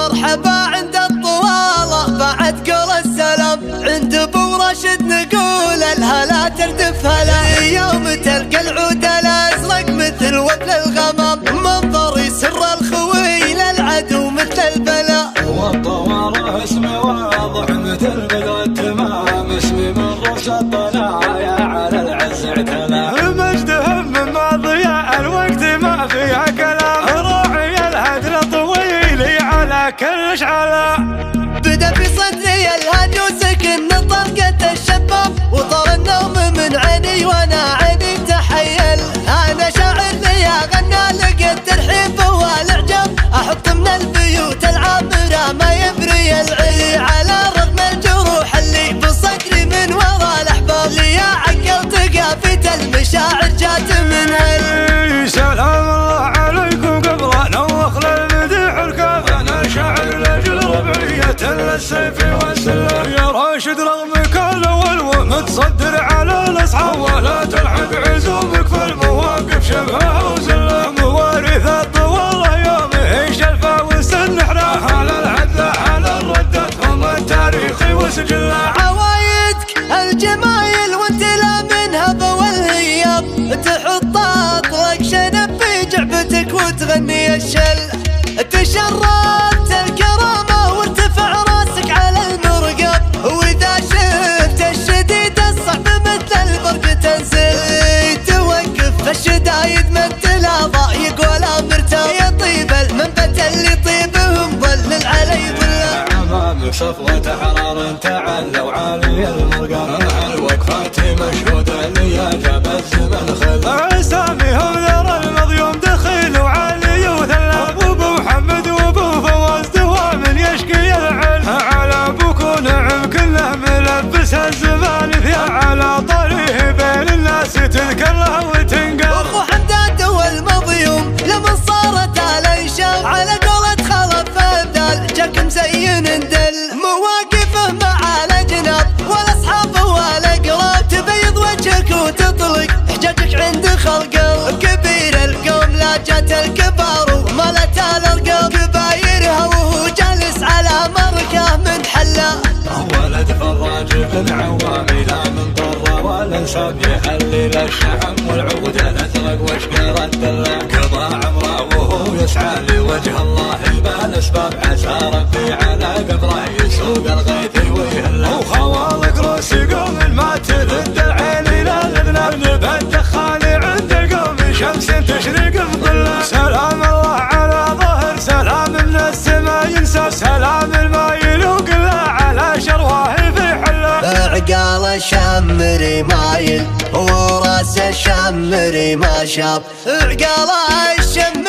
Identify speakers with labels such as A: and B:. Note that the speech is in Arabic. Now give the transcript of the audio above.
A: ومرحبا عند الطوالة بعد قول السلام عند ابو راشد نقول الهلا تردف هلا. يوم تلقى العود الازرق مثل وبل الغمام منظر يسر الخوي للعدو مثل البلاء.
B: والطوارة اسمي واضح مثل بدر التمام اسمي من رؤوس الطلايا على العز اعتلى. مجدهم من مضياء الوقت ما فيها كلام راعي الهدر طويلي على كل شعلة.
A: بدا في صدري الهدي وسكن طلقة الشباب وطار النوم من عيني وانا عيني تحيل. انا شاعر لي اغنى لقيت ترحيب والاعجاب احط من البيوت العامرة ما يبري العي على رغم الجروح اللي بصدري من وراء الاحباب. لي يا عقل تقافة المشاعر جات من هل.
B: سلام الله عليكم قبل نوخ للمديح الكاف. انا شاعر لاجل ربعية للسيف والسلاح. يا راشد رغم كل ومتصدر على الاصحاب ولا تلعب عزومك في المواقف شبهها وزله. موارث الطوال يوم يعيش الفاوس النحراف على العدل على الردات هم التاريخي وسجله.
A: عوايدك الجمايل وانت لا منها والهياب تحط اطلق شنب في جعبتك وتغني الشل. تشربت الكرامة وارتفع راسك على المرقب واذا شفت الشديد الصعب مثل البرق تنزل. توقف الشدايد من تلاضى يقول امرته يا طيب المنبت اللي طيبهم ظلل علي ظله.
B: عمامك صفوة حرار تعلوا عالي المرقى الوقفات مشهودة لي جاب الزمن خذ. اساميهم ذر المضيوم دخيل وعلي وثلاب وابو محمد وابو فواز دوام يشكي العل على ابوك ونعم كله ملبس الزمان فيها على طريق بين الناس تذكره وتنقل.
A: واخو حمدان والمضيوم لمن صارت عليشام على قولة خلف ابدال جاك مزين دل. مواقفه مع الجناب والاصحاب والاقراب تبيض وجهك وتطلق حجاجك عند خلق كبير القوم. لا جات الكبار وملت الارقام كبايرها وهو جالس على مركه من حلا.
B: ولد فراج بن عوامي لا من ضره ولا انساب يحلل الشحم والعود الازرق واشقر الدله. قضى عمره وهو يسعى لوجه الله بالاسباب عسى ربي على قبره يسوق الغيث ويهله. وخوالك روس قوم ما تلد العين لا الاذناب بالدخان عند القوم شمس تشرق بظله. سلام الله على ظهر سلام من السما ينسى سلام المايل وقله على شرواه في حله.
A: عقال الشمري مايل وراس الشمري ما شاف. عقال الشمري